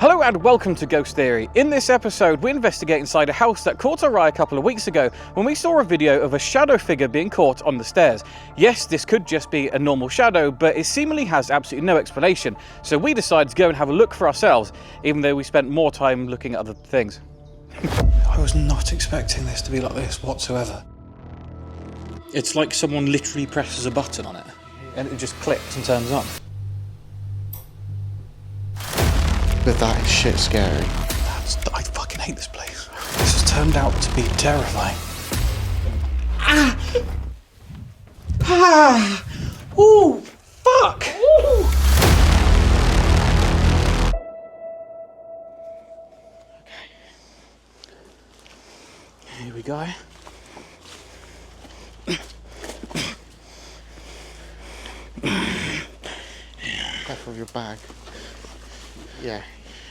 Hello and welcome to Ghost Theory. In this episode, we investigate inside a house that caught our eye a couple of weeks ago when we saw a video of a shadow figure being caught on the stairs. Yes, this could just be a normal shadow, but it seemingly has absolutely no explanation. So we decided to go and have a look for ourselves, even though we spent more time looking at other things. I was not expecting this to be like this whatsoever. It's like someone literally presses a button on it and it just clicks and turns on. But that is shit scary. I fucking hate this place. This has turned out to be terrifying. Ooh, fuck! Ooh. Okay. Here we go. Careful of your bag. Yeah.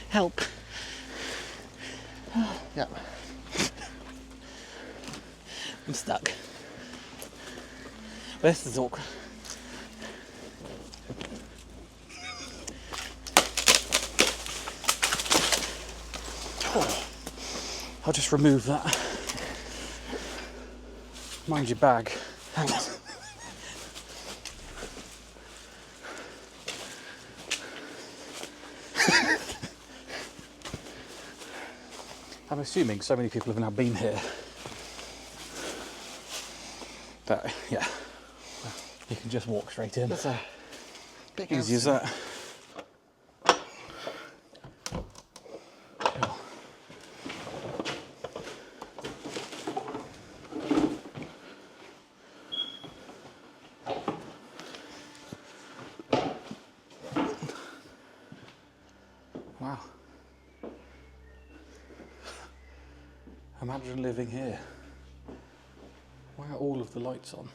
Help. Yeah. I'm stuck. This is awkward. Oh, I'll just remove that. Mind your bag. Thanks. I'm assuming so many people have now been here that, yeah, you can just walk straight in. That's a big Easy as that. Cool. Wow. Imagine living here. Why are all of the lights on?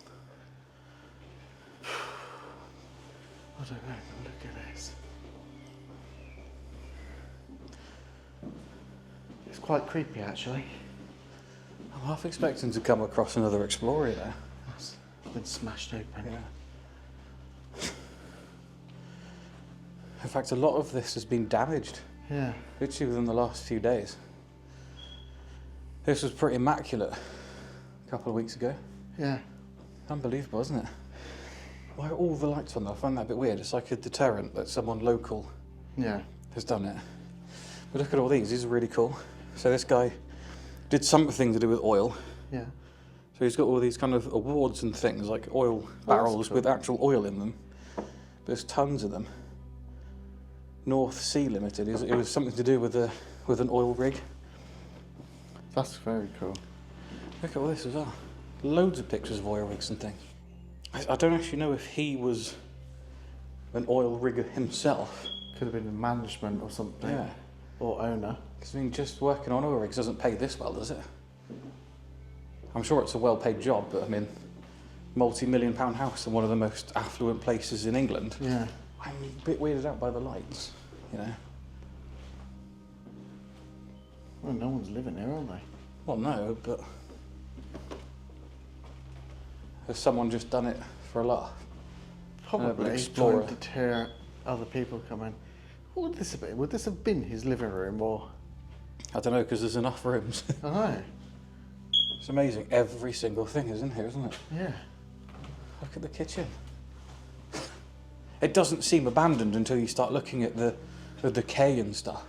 I don't know, look at this. It's quite creepy actually. I'm half expecting to come across another explorer there. It's been smashed open. Yeah. In fact, a lot of this has been damaged. Yeah. Literally within the last few days. This was pretty immaculate a couple of weeks ago. Yeah. Unbelievable, isn't it? Why are all the lights on there? I find that a bit weird. It's like a deterrent that someone local Yeah. has done it. But look at all these are really cool. So this guy did something to do with oil. Yeah. So he's got all these kind of awards and things, like oil barrels cool. with actual oil in them. There's tons of them. North Sea Limited, it was something to do with an oil rig. That's very cool. Look at all this as well. Loads of pictures of oil rigs and things. I don't actually know if he was an oil rigger himself. Could have been in management or something. Yeah. Or owner. Because I mean, just working on oil rigs doesn't pay this well, does it? I'm sure it's a well-paid job, but I mean, multi-million-pound house in one of the most affluent places in England. Yeah. I'm a bit weirded out by the lights, you know. Well, no one's living here, are they? Well, no, but has someone just done it for a laugh? Probably explorer. trying to deter other people coming. What would this have been? Would this have been his living room or? I don't know, because there's enough rooms. I know. It's amazing. Every single thing is in here, isn't it? Yeah. Look at the kitchen. It doesn't seem abandoned until you start looking at the decay and stuff.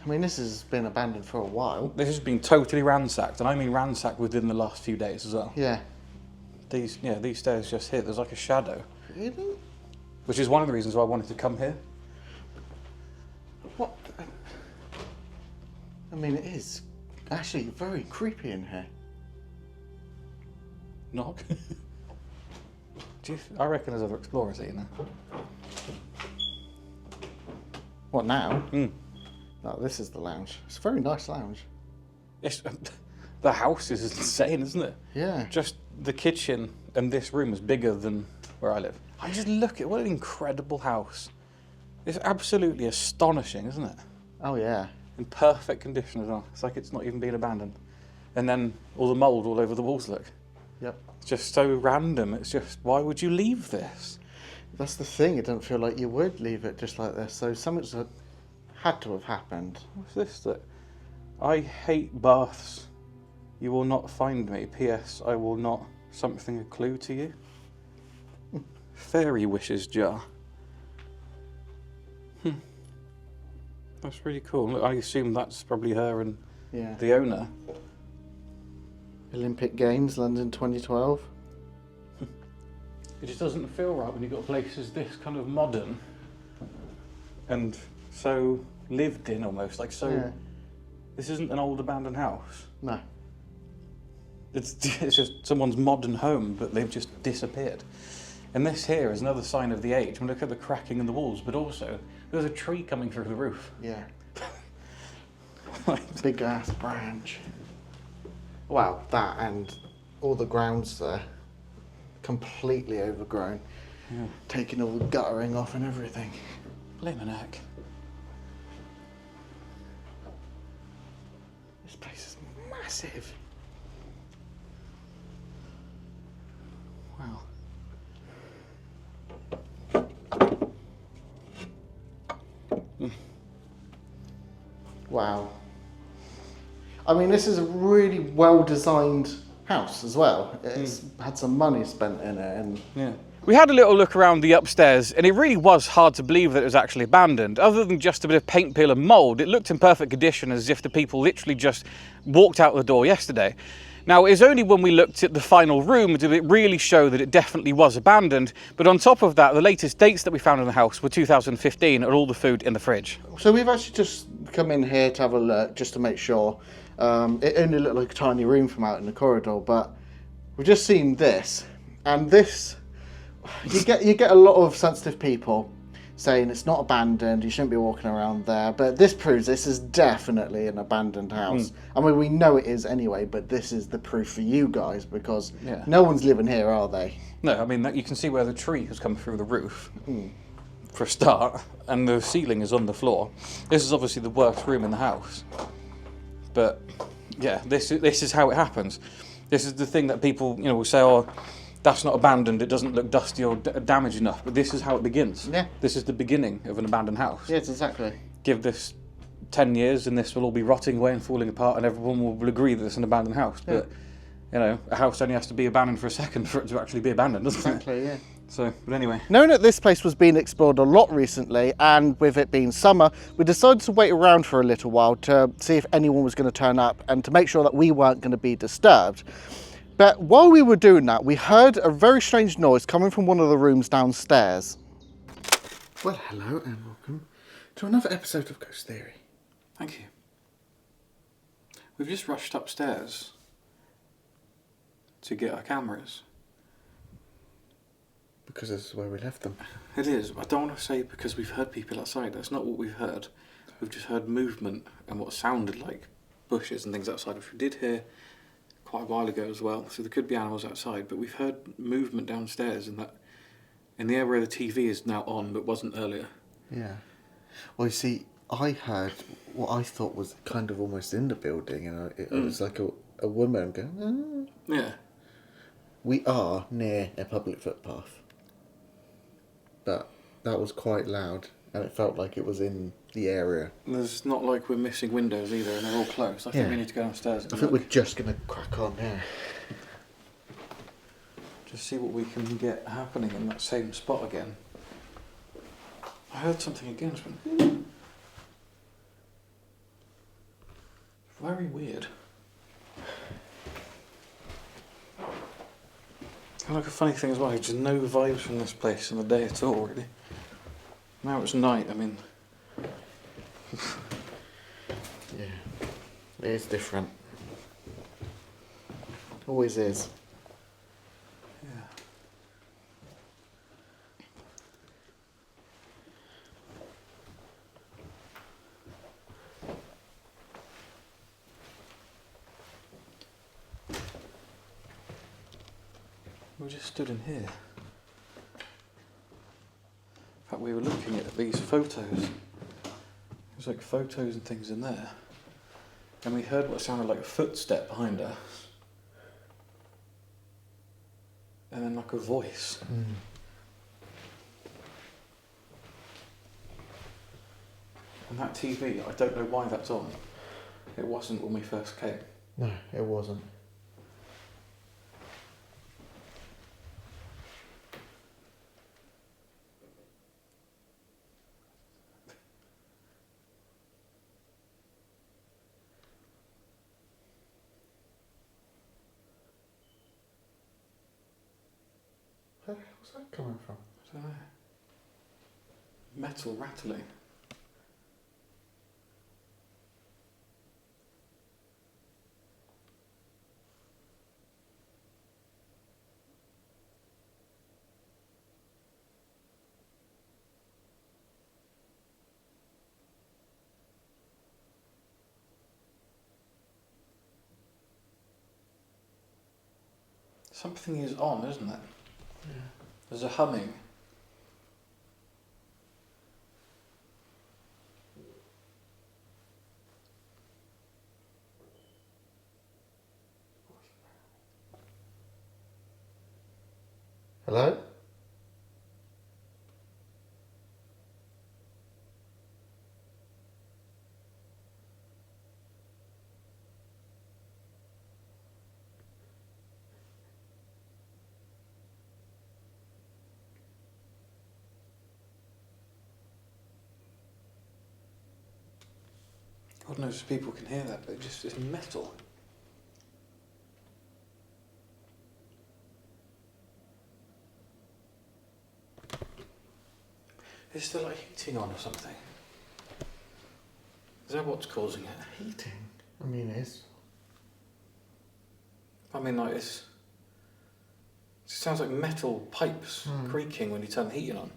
I mean, this has been abandoned for a while. This has been totally ransacked, and I mean ransacked within the last few days as well. Yeah. These stairs just here, there's like a shadow. Really? Which is one of the reasons why I wanted to come here. What? I mean, it is actually very creepy in here. Knock. I reckon there's other explorers here, you know. What now? Mm. Oh, this is the lounge. It's a very nice lounge. It's, the house is insane, isn't it? Yeah. Just the kitchen and this room is bigger than where I live. I just look at what an incredible house. It's absolutely astonishing, isn't it? Oh yeah. In perfect condition as well. It's like it's not even been abandoned. And then all the mould all over the walls, look. Yep. It's just so random. It's just, why would you leave this? That's the thing. It doesn't feel like you would leave it just like this. So something's had to have happened. What's this? That I hate baths. You will not find me. P.S. I will not. Something a clue to you? Fairy wishes jar. That's really cool. Look, I assume that's probably her and Yeah. the owner. Olympic Games, London 2012. It just doesn't feel right when you've got places this kind of modern and so lived in almost. Like, so Yeah. this isn't an old abandoned house. No. It's just someone's modern home, but they've just disappeared. And this here is another sign of the age. I mean, look at the cracking in the walls, but also there's a tree coming through the roof. Yeah. Big ass branch. Wow, that and all the grounds there, completely overgrown. Yeah. Taking all the guttering off and everything. Blimmin' heck. This place is massive. Wow. Wow. I mean, this is a really well-designed house as well. It's had some money spent in it, and Yeah. We had a little look around the upstairs and it really was hard to believe that it was actually abandoned. Other than just a bit of paint, peel and mould, it looked in perfect condition as if the people literally just walked out the door yesterday. Now, it's only when we looked at the final room did it really show that it definitely was abandoned, but on top of that, the latest dates that we found in the house were 2015 and all the food in the fridge. so we've actually just come in here to have a look, just to make sure. It only looked like a tiny room from out in the corridor, but we've just seen this, and this, you get a lot of sensitive people saying it's not abandoned, you shouldn't be walking around there, but this proves this is definitely an abandoned house. I mean, we know it is anyway, but this is the proof for you guys, because Yeah. no one's living here, are they? No, I mean, you can see where the tree has come through the roof, for a start, and the ceiling is on the floor. This is obviously the worst room in the house. But, yeah, this is how it happens. This is the thing that people, will say, oh, that's not abandoned, it doesn't look dusty or damaged enough, but this is how it begins. Yeah. This is the beginning of an abandoned house. Yes, exactly. Give this 10 years and this will all be rotting away and falling apart and everyone will agree that it's an abandoned house. Yeah. But, a house only has to be abandoned for a second for it to actually be abandoned, doesn't it? Exactly, yeah. So, but anyway. Knowing that this place was being explored a lot recently, and with it being summer, we decided to wait around for a little while to see if anyone was going to turn up and to make sure that we weren't going to be disturbed. But while we were doing that, we heard a very strange noise coming from one of the rooms downstairs. Well, hello and welcome to another episode of Ghost Theory. Thank you. We've just rushed upstairs to get our cameras. Because this is where we left them. It is. I don't want to say because we've heard people outside. That's not what we've heard. We've just heard movement and what sounded like bushes and things outside, which we did hear quite a while ago as well. So there could be animals outside, but we've heard movement downstairs in the area where the TV is now on, but wasn't earlier. Yeah. Well, you see, I heard what I thought was kind of almost in the building, and it was like a woman going, "Ah." Yeah. We are near a public footpath. But that was quite loud, and it felt like it was in the area. There's not like we're missing windows either, and they're all closed. I think Yeah. we need to go downstairs and I think look. we're just going to crack on here. Just see what we can get happening in that same spot again. I heard something again. It's been very weird. And like a funny thing as well, just no vibes from this place in the day at all, really. Now it's night, I mean. Yeah. It is different. Always is. Yeah. We just stood in here. In fact, we were looking at these photos. There's like photos and things in there. And we heard what sounded like a footstep behind us. And then like a voice. And that TV, I don't know why that's on. It wasn't when we first came. No, it wasn't. Where's that coming from? I don't know. Metal rattling. Something is on, isn't it? Yeah. There's a humming. Hello? God knows if people can hear that, but it's metal. Is there like heating on or something? Is that what's causing it? Heating? I mean, it's... I mean, like, it sounds like metal pipes creaking when you turn the heating on.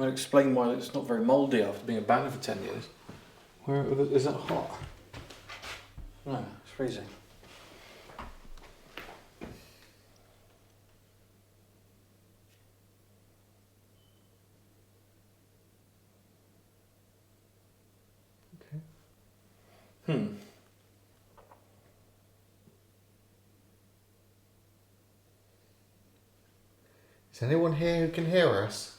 I'll explain why it's not very mouldy after being abandoned for 10 years. Where is that hot? No, it's freezing. Okay. Is anyone here who can hear us?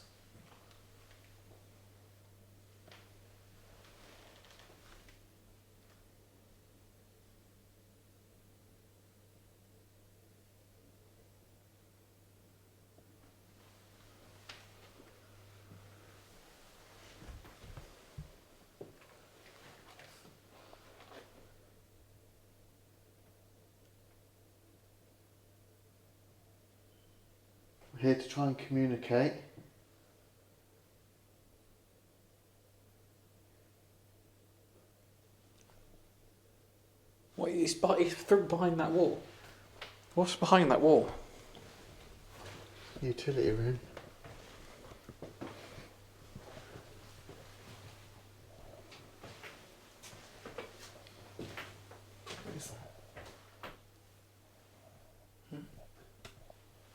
We're here to try and communicate. What is behind that wall? What's behind that wall? Utility room. What is that?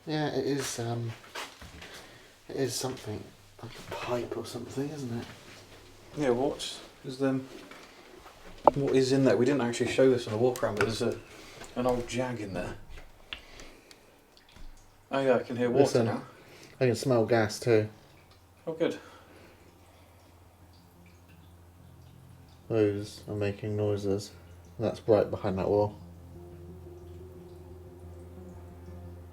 Yeah, it is something like a pipe or something, isn't it? Yeah, what is in there? We didn't actually show this on a walk around, but there's an old jag in there. Oh yeah, I can hear water Listen, now. I can smell gas too. Oh good. Those are making noises. That's right behind that wall.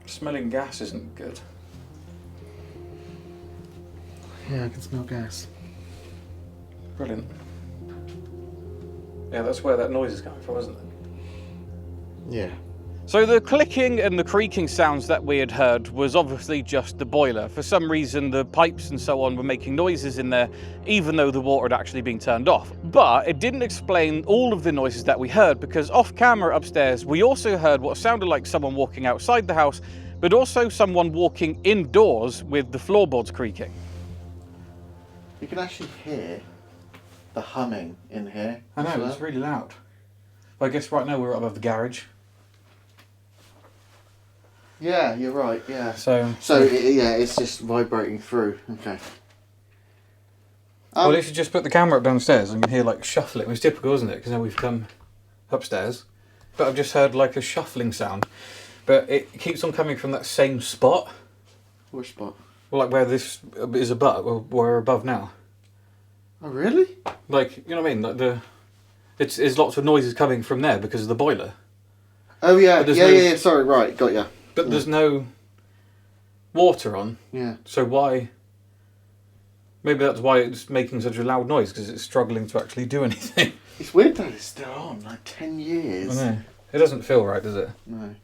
Smelling gas isn't good. Yeah, I can smell gas. Brilliant. Yeah, that's where that noise is coming from, isn't it? Yeah. So the clicking and the creaking sounds that we had heard was obviously just the boiler. For some reason the pipes and so on were making noises in there even though the water had actually been turned off. But it didn't explain all of the noises that we heard, because off camera upstairs we also heard what sounded like someone walking outside the house, but also someone walking indoors with the floorboards creaking. You can actually hear the humming in here. I know, it's really loud. Well, I guess right now we're up above the garage. Yeah, you're right, yeah. So Yeah, it's just vibrating through. Okay. well, if you just put the camera up downstairs and you can hear like shuffling. It was typical, isn't it? Because now we've come upstairs. But I've just heard like a shuffling sound. But it keeps on coming from that same spot. Which spot? Well, like where this is above, or we're above now. Oh, really? Like, you know what I mean? Like it's lots of noises coming from there because of the boiler. Oh, yeah. But Yeah. Sorry, right. Got ya. But there's no water on. Yeah. So why? Maybe that's why it's making such a loud noise, because it's struggling to actually do anything. It's weird that it's still on, like 10 years. I know. It doesn't feel right, does it? No.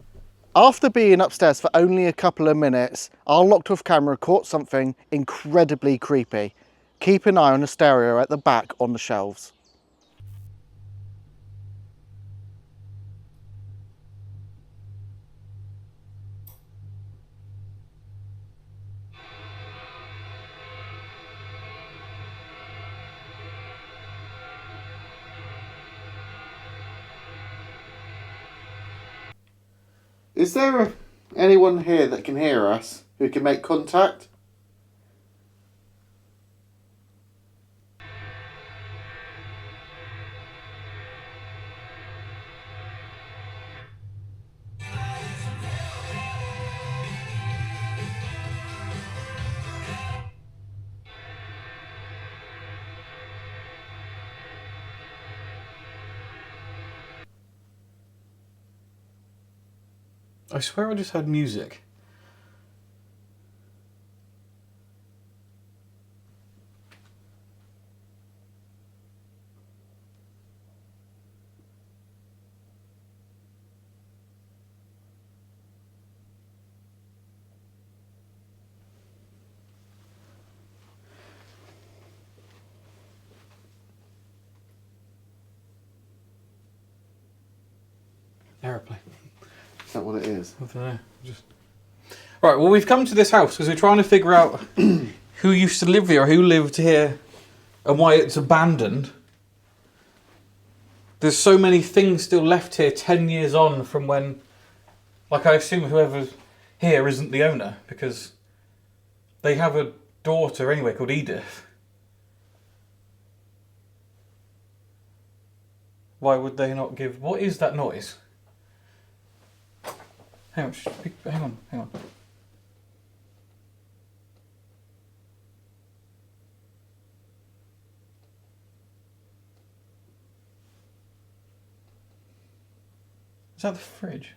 After being upstairs for only a couple of minutes, our locked off camera caught something incredibly creepy. Keep an eye on the stereo at the back on the shelves. Is there anyone here that can hear us, who can make contact? I swear I just heard music. Aeroplane. Is that what it is? I don't know. Right, well, we've come to this house because we're trying to figure out who used to live here, who lived here, and why it's abandoned. There's so many things still left here 10 years on from when... Like, I assume whoever's here isn't the owner, because they have a daughter anyway called Edith. Why would they not give... What is that noise? Hang on. Is that the fridge?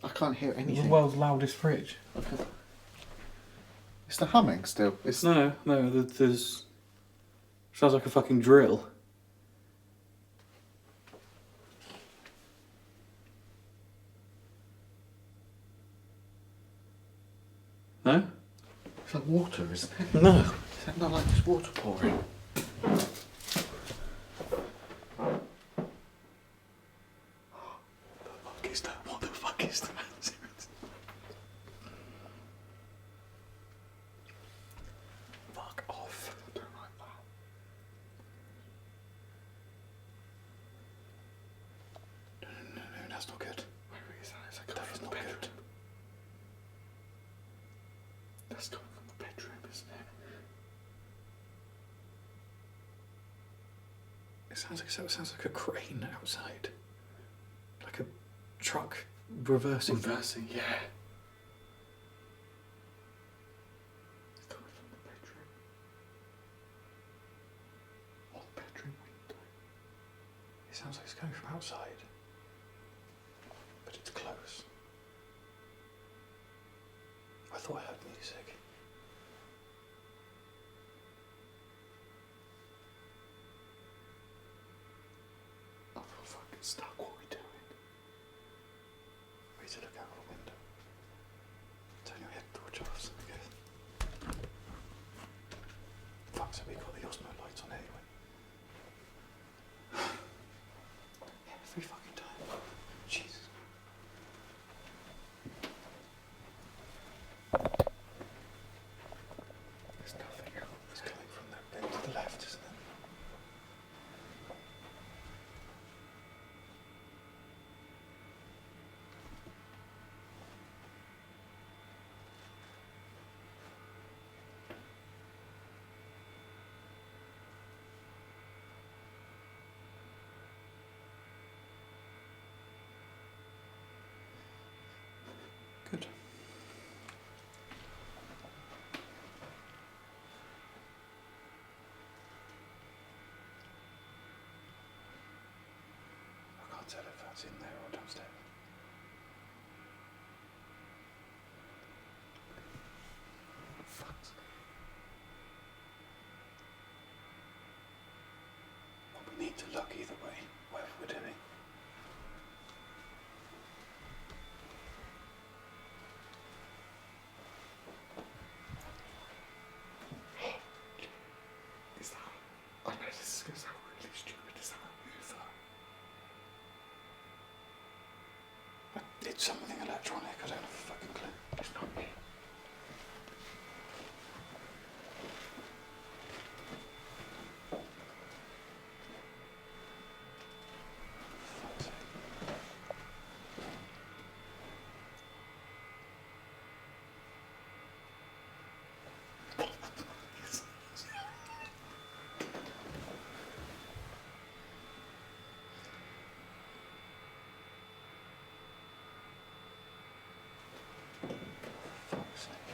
I can't hear anything. The world's loudest fridge. Okay. It's the humming still. It's No, there's... Sounds like a fucking drill. No? It's like water, isn't it? No. Is that not like just water pouring? What the fuck is that? Fuck off. I don't like that. No, that's not good. Where is that? It's like That is not good. That's coming from the bedroom, isn't it? It sounds like a crane outside. Like a truck reversing. Reversing, yeah. It's coming from the bedroom. On the bedroom window. It sounds like it's coming from outside. But it's close. I thought I heard music. I feel fucking stuck. What are we doing? We need to look out the window. Turn your head towards us, I guess. Fuck, so we got the Osmo lights on anyway. Every fucking time. Jesus. There's nothing else. It's coming from that bit to the left, isn't it? luck either way, whatever we're doing. Is that? I know this is going to sound really stupid. Is that a mover? It's something electronic, I don't have a fucking clue. It's not me. Fuck's sake. Fuck's sake.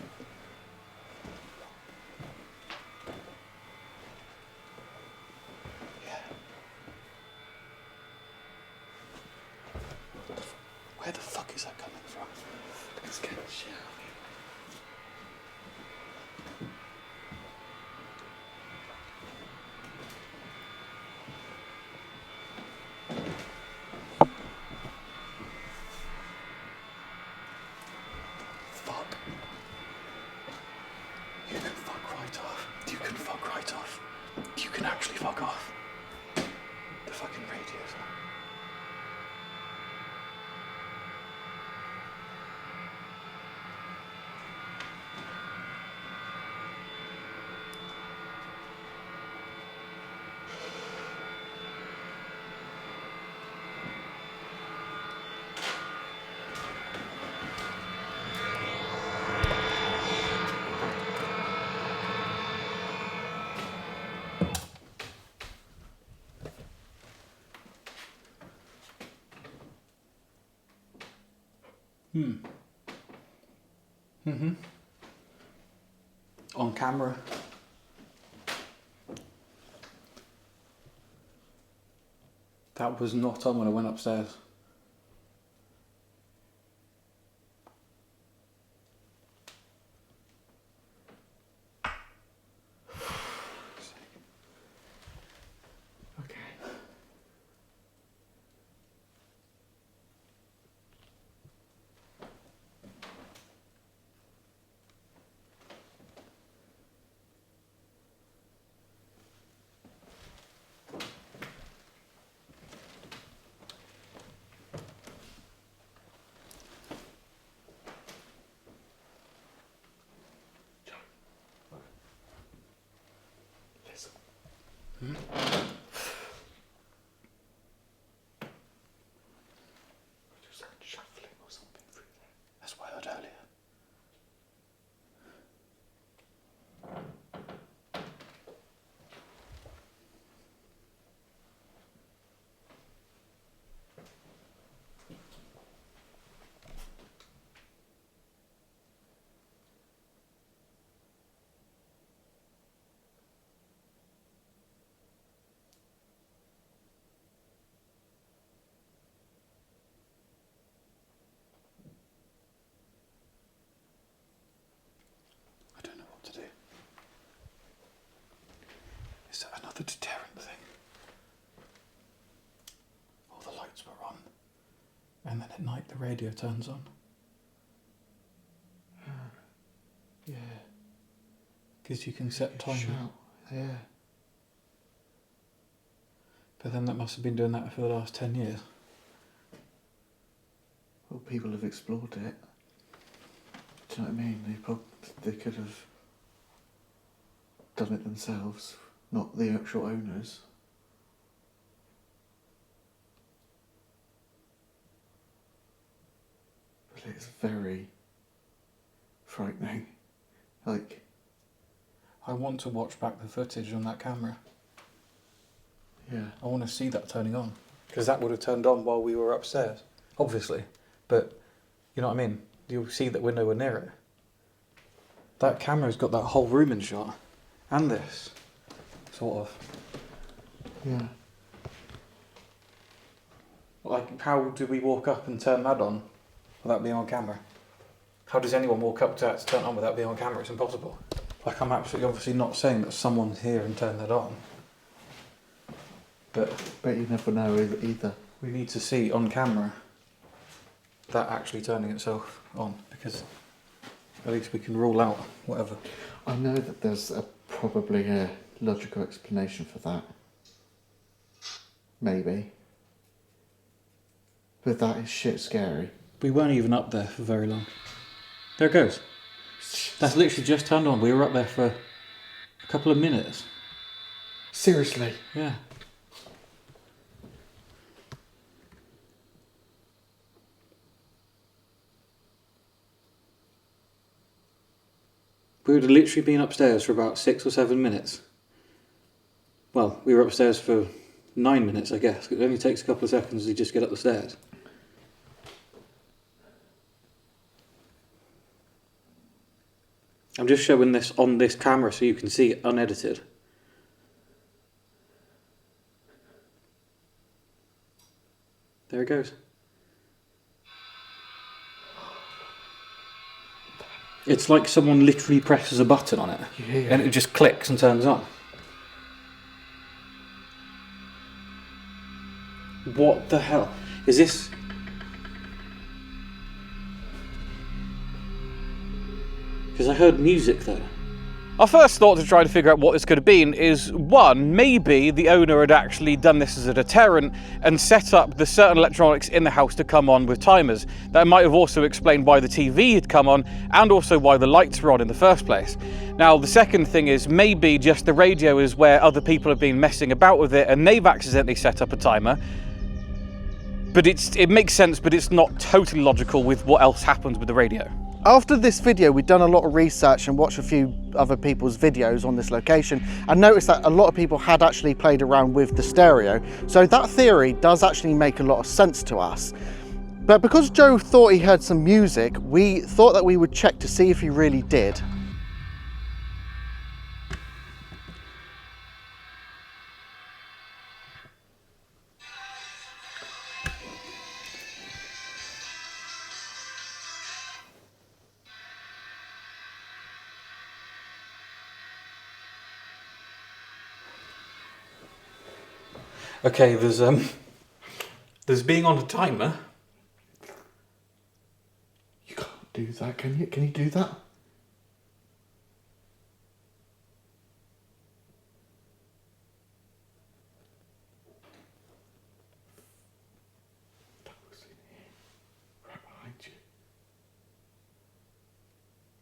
Yeah. Where the fuck is that coming from? Let's get the shit out of here. Fuck. You can fuck right off. You can fuck right off. You can actually fuck off. The fucking radio's on. On camera. That was not on when I went upstairs. Okay. Listen. I just heard shuffling or something through there. That's what I heard earlier. I don't know what to do. Is that another deterrent thing? All the lights were on, and then at night the radio turns on. Yeah. Because you can set time. Shout. Yeah. But then that must have been doing that for the last 10 years. Well, people have explored it. Do you know what I mean? They could have done it themselves, not the actual owners. But it's very frightening. Like, I want to watch back the footage on that camera. yeah. I want to see that turning on. Because that would have turned on while we were upstairs, obviously. But, you know what I mean? You'll see that we're nowhere near it. That camera's got that whole room in shot. And this. Sort of. Yeah. Like, how do we walk up and turn that on without being on camera? How does anyone walk up to that to turn it on without being on camera? It's impossible. Like, I'm absolutely obviously not saying that someone's here and turned that on. But you never know either. we need to see on camera that actually turning itself on, because at least we can rule out whatever. I know that there's probably a logical explanation for that. Maybe. But that is shit scary. We weren't even up there for very long. There it goes. That's literally just turned on. We were up there for a couple of minutes. Seriously? Yeah. We would have literally been upstairs for about 6 or 7 minutes. Well, we were upstairs for 9 minutes, I guess. It only takes a couple of seconds to just get up the stairs. I'm just showing this on this camera so you can see it unedited. There it goes. It's like someone literally presses a button on it, and it just clicks and turns on. What the hell? Is this... Because I heard music though. Our first thought to try to figure out what this could have been is, one, maybe the owner had actually done this as a deterrent and set up the certain electronics in the house to come on with timers. That might have also explained why the TV had come on and also why the lights were on in the first place. Now, the second thing is maybe just the radio is where other people have been messing about with it and they've accidentally set up a timer. But it makes sense, but it's not totally logical with what else happens with the radio. After this video, we'd done a lot of research and watched a few other people's videos on this location and noticed that a lot of people had actually played around with the stereo. So that theory does actually make a lot of sense to us. But because Joe thought he heard some music, we thought that we would check to see if he really did. Okay, there's being on a timer. You can't do that, can you? Can you do that? That was in here, right behind you.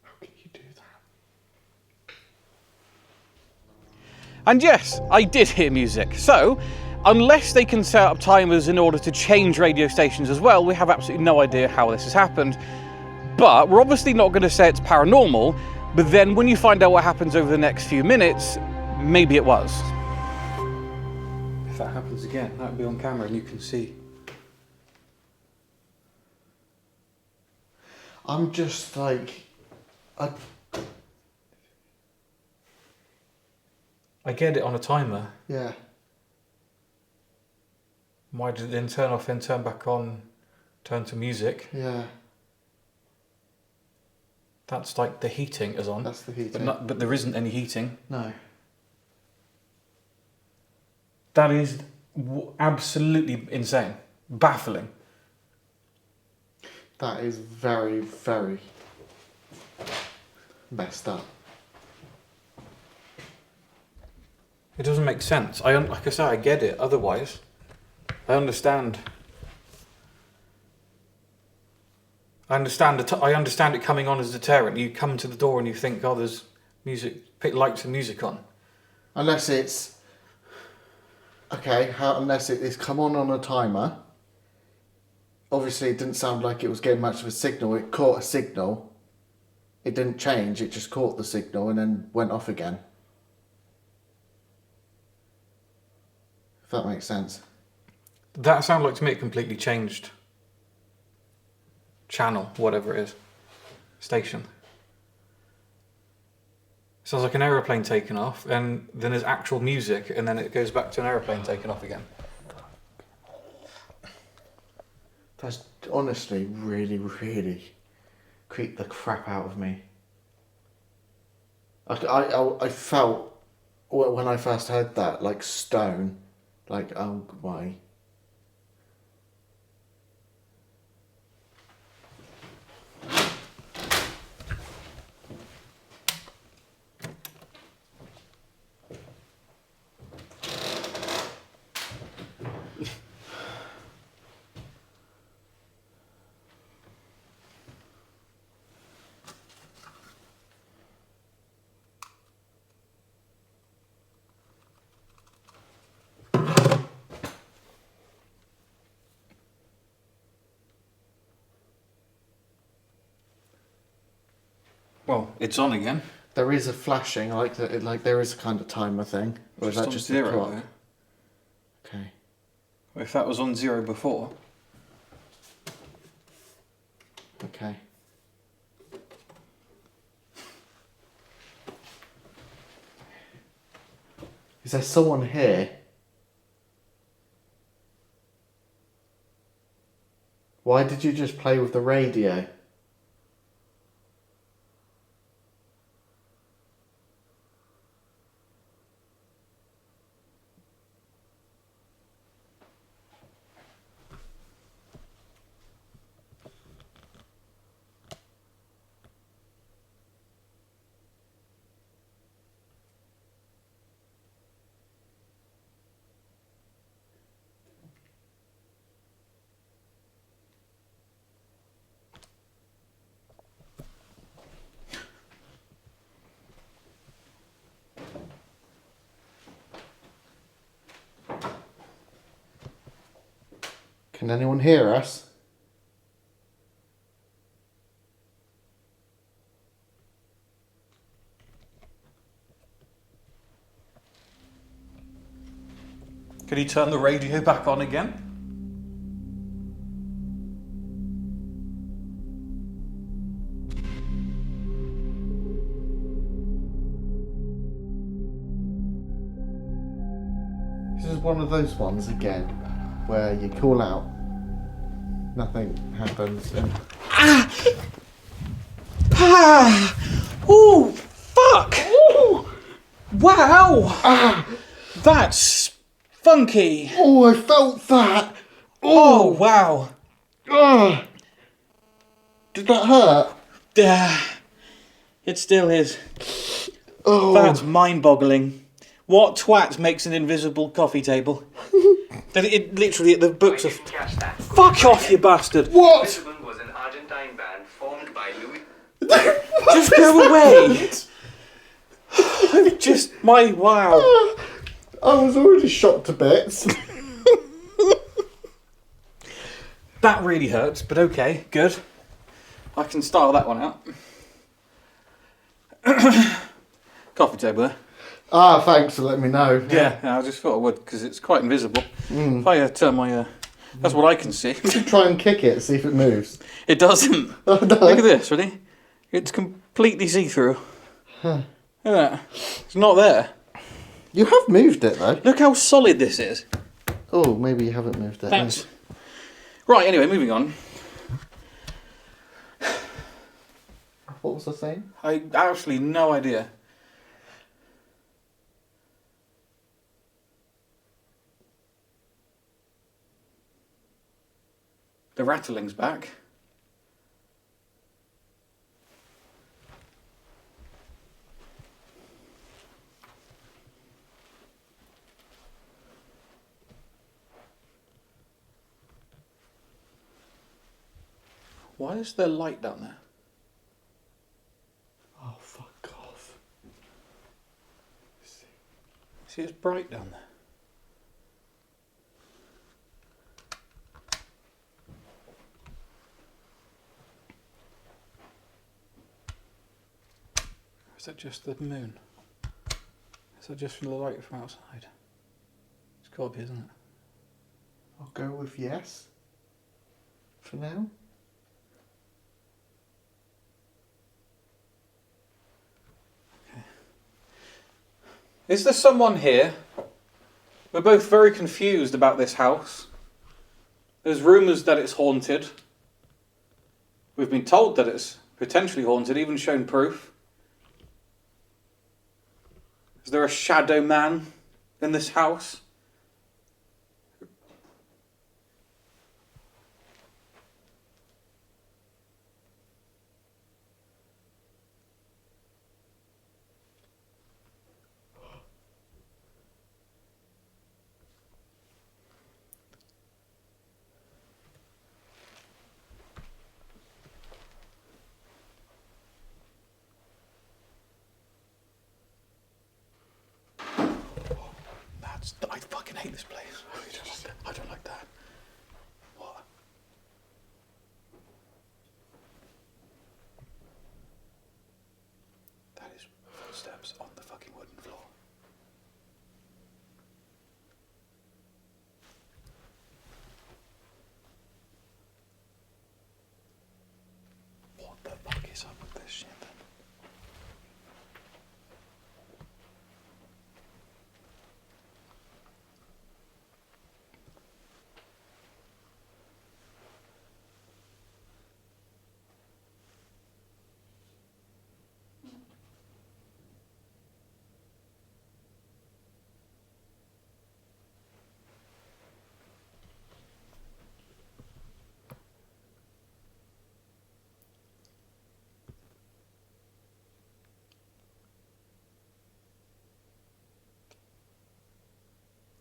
How can you do that? And yes, I did hear music. So, unless they can set up timers in order to change radio stations as well, we have absolutely no idea how this has happened. But we're obviously not going to say it's paranormal, but then when you find out what happens over the next few minutes, maybe it was. If that happens again, that would be on camera and you can see. I'm just like... I get it on a timer. Yeah. Why did it then turn off and turn back on, turn to music? Yeah. That's like the heating is on. That's the heating. But there isn't any heating. No. That is absolutely insane. Baffling. That is very, very messed up. It doesn't make sense. Like I say, I get it. Otherwise, I understand. I understand it coming on as a deterrent. You come to the door and you think, oh, there's music, pick lights and music on. Unless it's... Okay, unless it's come on a timer. Obviously, it didn't sound like it was getting much of a signal. It caught a signal. It didn't change. It just caught the signal and then went off again. If that makes sense. That sounded like to me it completely changed channel, whatever it is, station. Sounds like an aeroplane taking off, and then there's actual music, and then it goes back to an aeroplane taking off again. That's honestly really, really creeped the crap out of me. I felt when I first heard that, like stone, Like, oh, why? Well, it's on again. There is a flashing, like there is a kind of timer thing. Or is that on just zero the clock? there. Okay. If that was on 0 before. Okay. Is there someone here? Why did you just play with the radio? Can anyone hear us? Could he turn the radio back on again? This is one of those ones again, where you call out, nothing happens, and Oh, fuck! Ooh. Wow! That's funky! oh, I felt that. Oh, wow! Ah, did that hurt? It still is. Oh, That's mind-boggling. What twat makes an invisible coffee table? It literally, the books are... Fuck off, you bastard! what? Was an Argentine band formed by Louis. Just go away! Wow. I was already shot to bits. That really hurts, but okay, good. I can style that one out. Coffee table there. Ah, thanks for letting me know. Yeah, I just thought I would, because it's quite invisible. If I turn my... that's what I can see. You should try and kick it, see if it moves. It doesn't. Oh, no. Look at this, ready? It's completely see-through. Look at that. It's not there. You have moved it though. Look how solid this is. Oh, maybe you haven't moved it. Thanks. Right, anyway, moving on. What was I saying? I actually no idea. The rattling's back. Why is there light down there? Oh, fuck off. See, it's bright down there. Or is that just the moon? Is that just from the light from outside? It's got to be, isn't it? I'll go with yes. For now. Is there someone here? We're both very confused about this house. There's rumours that it's haunted. We've been told that it's potentially haunted, even shown proof. Is there a shadow man in this house? I fucking hate this place. I don't like that. What? That is footsteps on the fucking wooden floor. What the fuck is up with this shit then?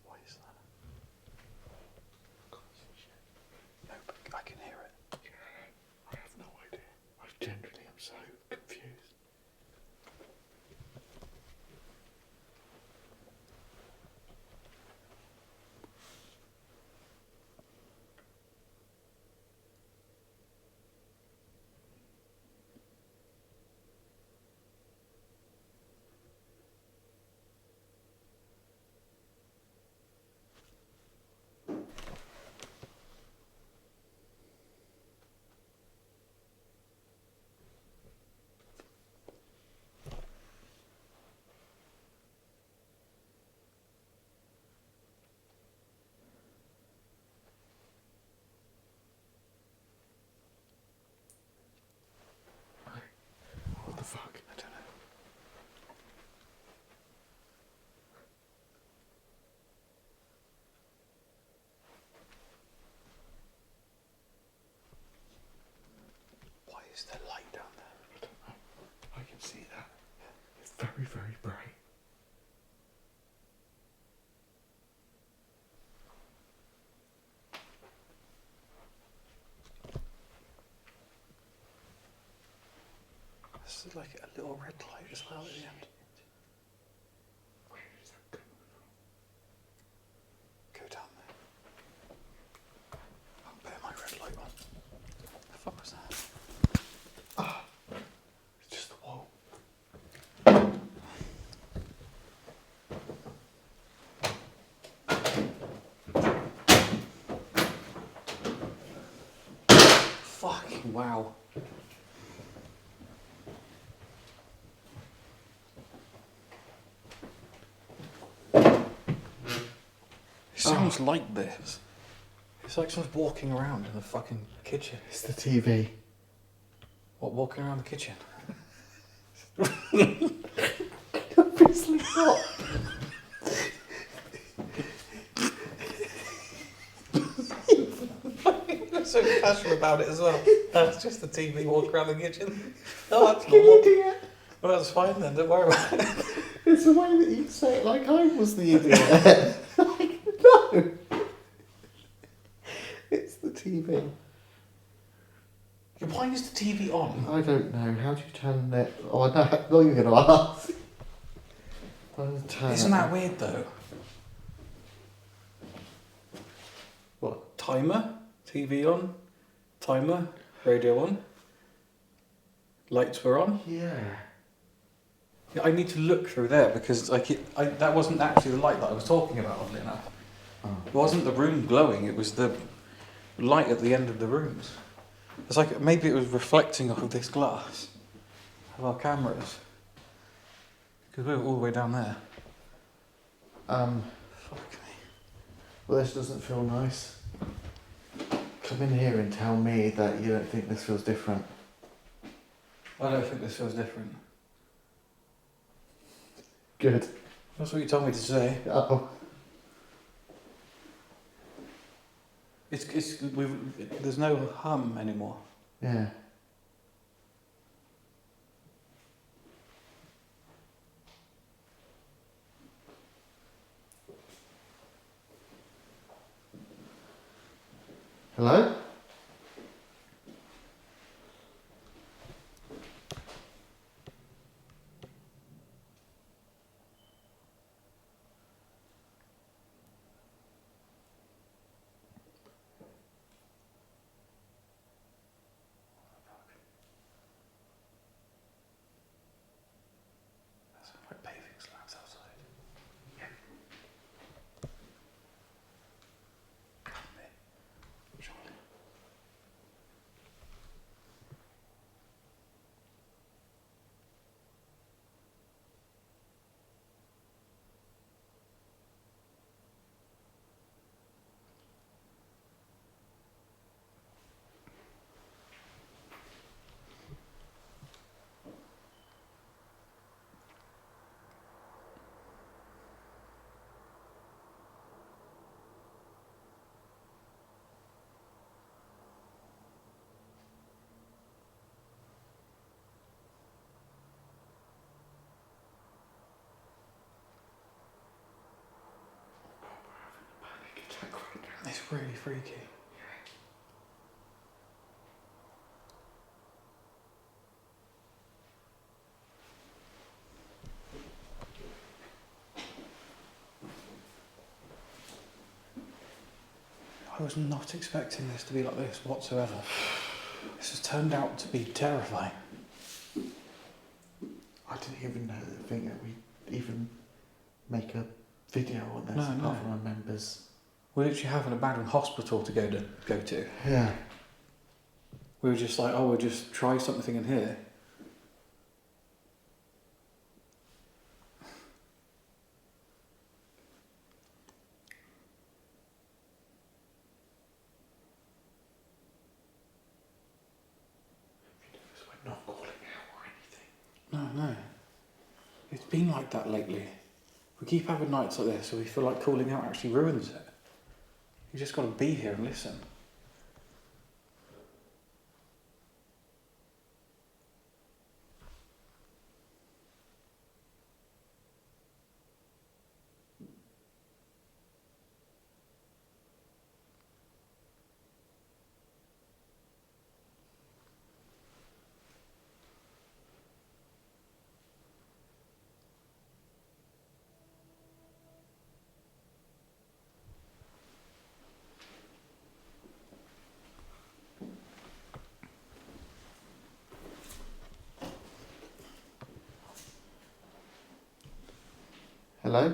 What is that? No, but I can hear it. I have no idea. I genuinely am so confused. What the fuck? I don't know. Why is there light down there? I don't know. I can see that. It's very, very bright. There's like a little red light as well at the end. Where is that coming from? Go down there. I'll bear my red light on. The fuck was that? It's just the wall. Fucking wow. It sounds like this. It's like someone's walking around in the fucking kitchen. It's the TV. What, walking around the kitchen? Obviously not. You're so casual about it as well. That's just the TV walking around the kitchen. Oh, that's normal. Idiot. Well, that's fine then, don't worry about it. It's the way that you say it like I was the idiot. Like, no. It's the TV. Why is the TV on? I don't know. How do you turn it? Oh, I know. I'm not even going to ask. Isn't that weird though? What? Timer, TV on, timer, radio on, lights were on. Yeah. Yeah, I need to look through there because like that wasn't actually the light that I was talking about, oddly enough. Oh. It wasn't the room glowing, it was the light at the end of the rooms. It's like maybe it was reflecting off of this glass of our cameras. Because we were all the way down there. Fuck me. Well, this doesn't feel nice. Come in here and tell me that you don't think this feels different. I don't think this feels different. Good. That's what you told me to say. Oh. There's no hum anymore. Yeah. Hello? It's really freaky. I was not expecting this to be like this whatsoever. This has turned out to be terrifying. I didn't even think that we'd even make a video on this No, apart from our members. We literally have an abandoned hospital to go to. Yeah. We were just like, oh, we'll just try something in here. We're not calling out or anything. No. It's been like that lately. We keep having nights like this, so we feel like calling out actually ruins it. You just got to be here and listen. Hello?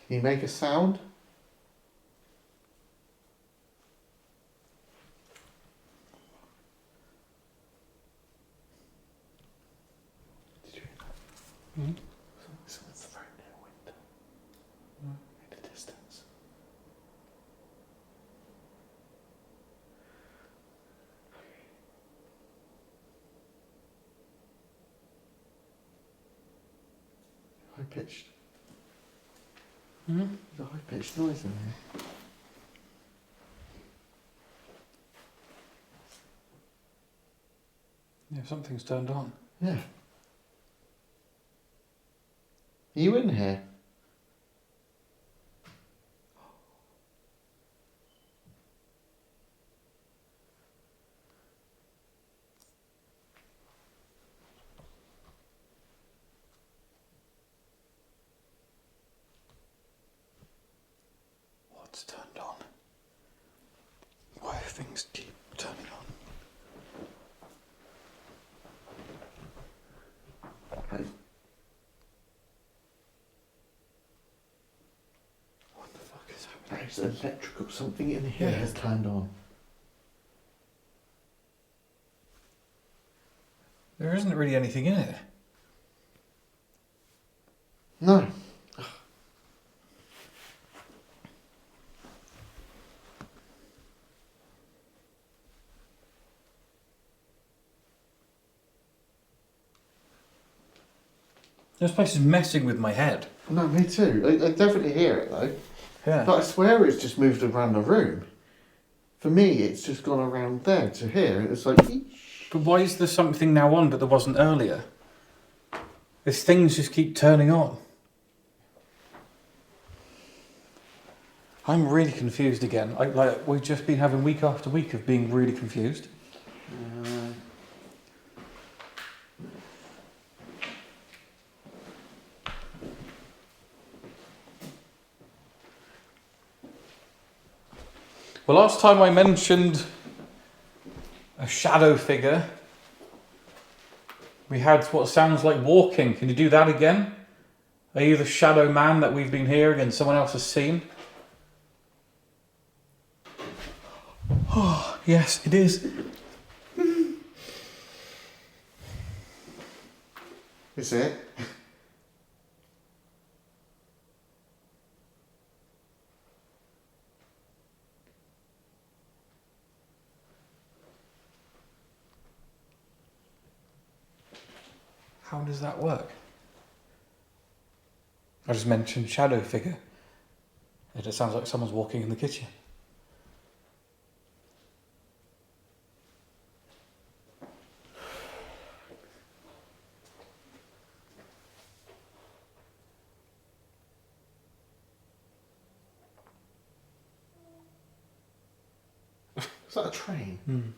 Can you make a sound? Did you hear that? Mm-hmm. Someone's thrown near a window. In the distance. High pitched. Mm-hmm. There's a high pitched noise in there. Yeah, something's turned on. Yeah. Are you in here? What's turned on? Why do things keep turning on? Hey. What the fuck is happening? There's electrical, something in here Yeah. has turned on. There isn't really anything in it. No. This place is messing with my head. No, me too. I definitely hear it though. Yeah. But I swear it's just moved around the room. For me, it's just gone around there to here. It's like, But why is there something now on but there wasn't earlier? These things just keep turning on. I'm really confused again. We've just been having week after week of being really confused. Well, last time I mentioned a shadow figure, we had what sounds like walking. Can you do that again? Are you the shadow man that we've been hearing and someone else has seen? Oh, yes, it is. is it? How does that work? I just mentioned shadow figure. It just sounds like someone's walking in the kitchen. Is that a train?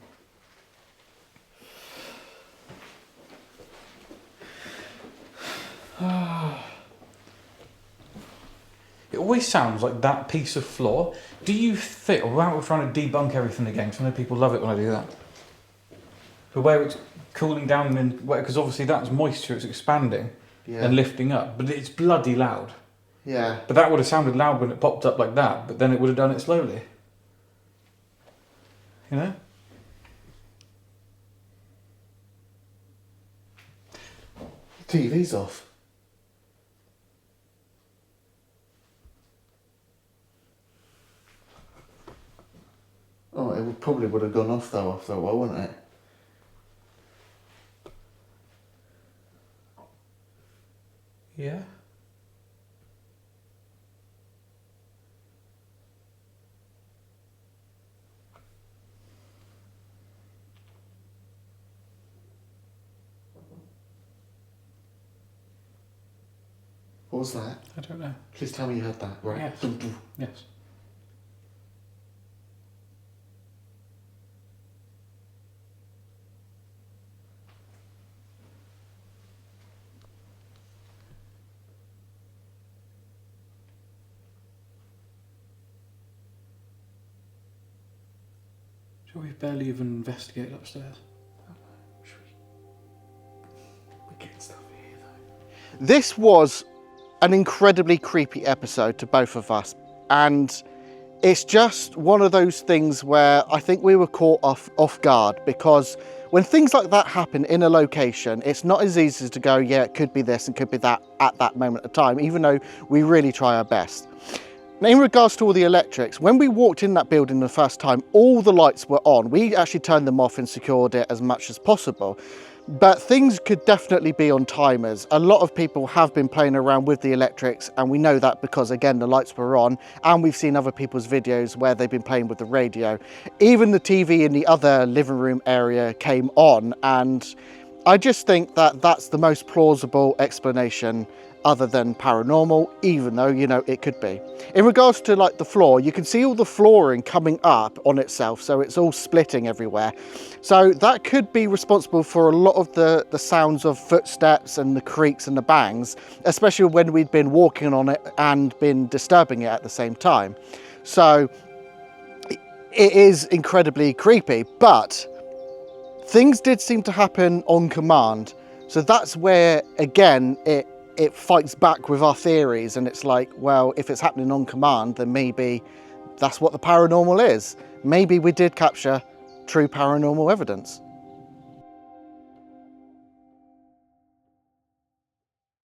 It always sounds like that piece of floor. Do you think, without trying to debunk everything again, because I know people love it when I do that, but where it's cooling down, because obviously that's moisture, it's expanding and lifting up, but it's bloody loud. Yeah. But that would have sounded loud when it popped up like that, but then it would have done it slowly. You know? TV's off. Oh, it probably would have gone off though after a while, wouldn't it? Yeah. What was that? I don't know. Please tell me you heard that, right? Yes. Yes. So we've barely even investigated upstairs. We're getting stuff here though. This was an incredibly creepy episode to both of us, and it's just one of those things where I think we were caught off guard, because when things like that happen in a location, it's not as easy to go, yeah, it could be this and could be that at that moment of time, even though we really try our best. Now, in regards to all the electrics, when we walked in that building the first time, all the lights were on. We actually turned them off and secured it as much as possible. But things could definitely be on timers. A lot of people have been playing around with the electrics, and we know that because, again, the lights were on, and we've seen other people's videos where they've been playing with the radio. Even the TV in the other living room area came on, and I just think that that's the most plausible explanation other than paranormal, even though, you know, it could be. In regards to like the floor, you can see all the flooring coming up on itself, so it's all splitting everywhere. So that could be responsible for a lot of the sounds of footsteps and the creaks and the bangs, especially when we'd been walking on it and been disturbing it at the same time. So it is incredibly creepy, but things did seem to happen on command. So that's where, again, it fights back with our theories, and it's like, well, if it's happening on command, then maybe that's what the paranormal is. Maybe we did capture true paranormal evidence.